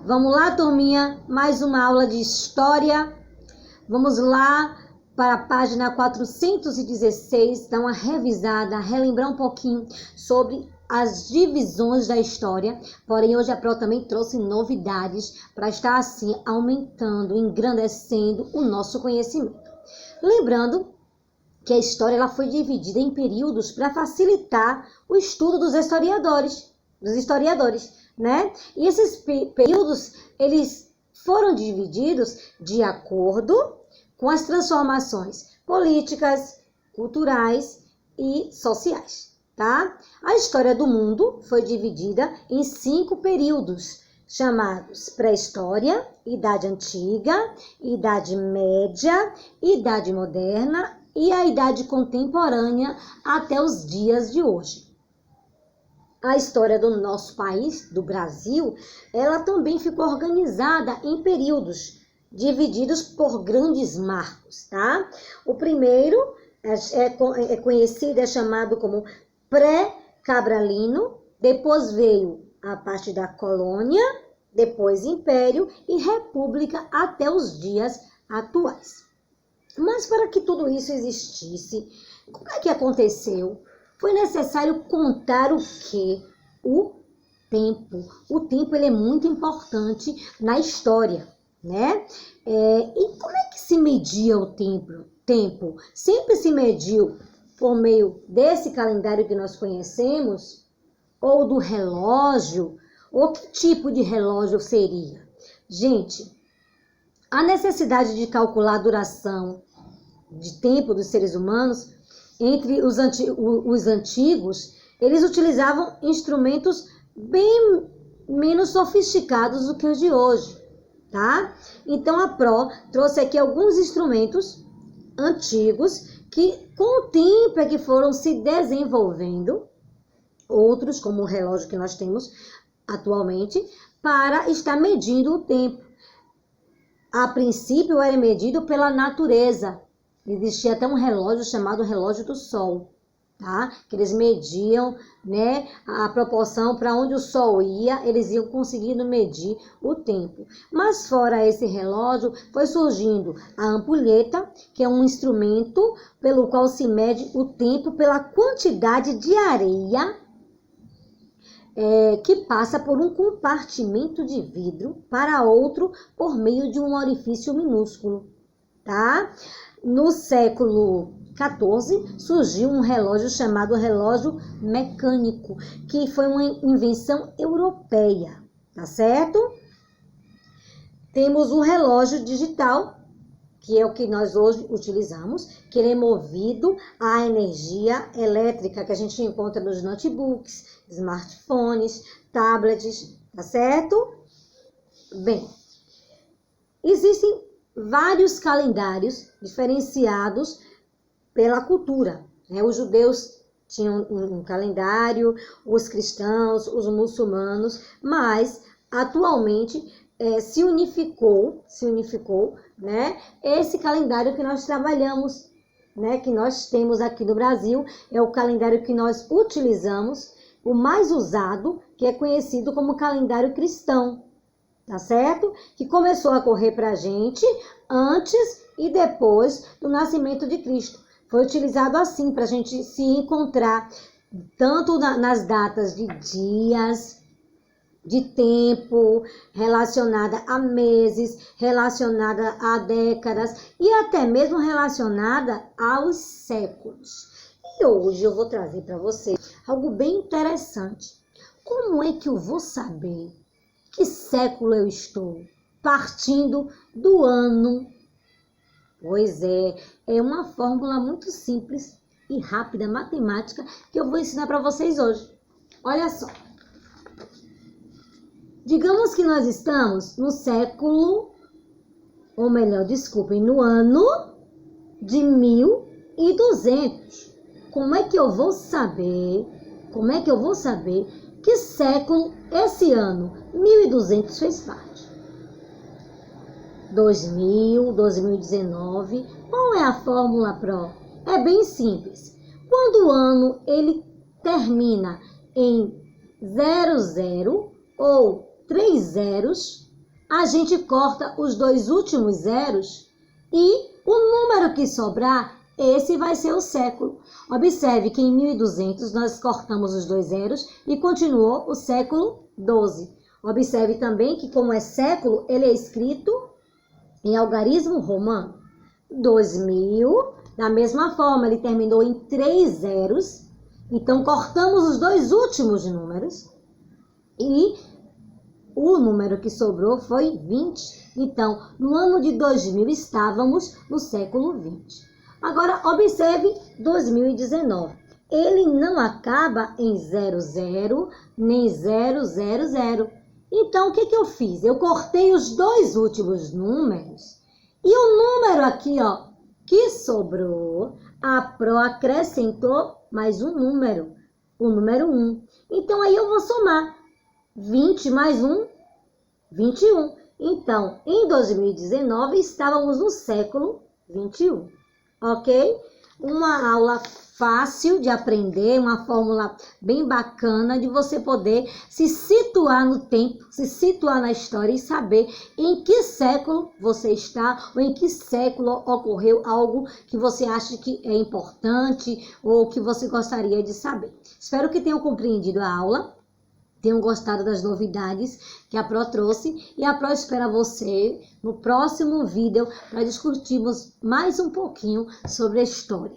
Vamos lá, turminha, mais uma aula de história. Vamos lá para a página 416, dar uma revisada, relembrar um pouquinho sobre as divisões da história. Porém, hoje a Pro também trouxe novidades para estar assim aumentando, engrandecendo o nosso conhecimento. Lembrando que a história ela foi dividida em períodos para facilitar o estudo dos historiadores, né? E esses períodos, eles foram divididos de acordo com as transformações políticas, culturais e sociais, tá? A história do mundo foi dividida em 5 períodos, chamados pré-história, Idade Antiga, Idade Média, Idade Moderna e a Idade Contemporânea até os dias de hoje. A história do nosso país, do Brasil, ela também ficou organizada em períodos, divididos por grandes marcos, tá? O primeiro é conhecido, é chamado como pré-cabralino, depois veio a parte da colônia, depois império e república até os dias atuais. Mas para que tudo isso existisse, como é que aconteceu? Foi necessário contar o quê? O tempo. O tempo ele é muito importante na história, né? E como é que se media o tempo? Sempre se mediu por meio desse calendário que nós conhecemos, ou do relógio, ou que tipo de relógio seria? Gente, a necessidade de calcular a duração de tempo dos seres humanos, entre os antigos, eles utilizavam instrumentos bem menos sofisticados do que os de hoje, tá? Então a Pro trouxe aqui alguns instrumentos antigos que com o tempo é que foram se desenvolvendo, outros como o relógio que nós temos atualmente, para estar medindo o tempo. A princípio era medido pela natureza. Existia até um relógio chamado relógio do sol, tá? Que eles mediam, né, a proporção para onde o sol ia, eles iam conseguindo medir o tempo. Mas fora esse relógio, foi surgindo a ampulheta, que é um instrumento pelo qual se mede o tempo pela quantidade de areia que passa por um compartimento de vidro para outro por meio de um orifício minúsculo, tá? No século XIV, surgiu um relógio chamado relógio mecânico, que foi uma invenção europeia, tá certo? Temos o relógio digital, que é o que nós hoje utilizamos, que ele é movido à energia elétrica que a gente encontra nos notebooks, smartphones, tablets, tá certo? Bem, existem vários calendários diferenciados pela cultura, né? Os judeus tinham um calendário, os cristãos, os muçulmanos, mas atualmente se unificou, né? Esse calendário que nós trabalhamos, né? Que nós temos aqui no Brasil, é o calendário que nós utilizamos, o mais usado, que é conhecido como calendário cristão, tá certo? Que começou a correr para a gente antes e depois do nascimento de Cristo. Foi utilizado assim para a gente se encontrar tanto nas datas de dias, de tempo, relacionada a meses, relacionada a décadas e até mesmo relacionada aos séculos. E hoje eu vou trazer para você algo bem interessante. Como é que eu vou saber que século eu estou? Partindo do ano. Pois é uma fórmula muito simples e rápida, matemática, que eu vou ensinar para vocês hoje. Olha só. Digamos que nós estamos no século, ou melhor, desculpem, no ano de 1200. Como é que eu vou saber que século esse ano 1200 fez parte? 2000, 2019, qual é a fórmula Pro? É bem simples. Quando o ano ele termina em 00 ou 3 zeros, a gente corta os 2 últimos zeros e o número que sobrar, esse vai ser o século. Observe que em 1200 nós cortamos os 2 zeros e continuou o século 12. Observe também que, como é século, ele é escrito em algarismo romano. 2000, da mesma forma, ele terminou em 3 zeros. Então, cortamos os 2 últimos números e o número que sobrou foi 20. Então, no ano de 2000, estávamos no século 20. Agora, observe 2019. Ele não acaba em 00, nem 000. Então, o que eu fiz? Eu cortei os 2 últimos números e o número aqui, ó, que sobrou, a Pro acrescentou mais um número, o número 1. Então, aí eu vou somar 20 mais 1, 21. Então, em 2019, estávamos no século 21, ok? Uma aula fácil de aprender, uma fórmula bem bacana de você poder se situar no tempo, se situar na história e saber em que século você está ou em que século ocorreu algo que você acha que é importante ou que você gostaria de saber. Espero que tenham compreendido a aula, tenham gostado das novidades que a Pro trouxe e a Pro espera você no próximo vídeo para discutirmos mais um pouquinho sobre a história.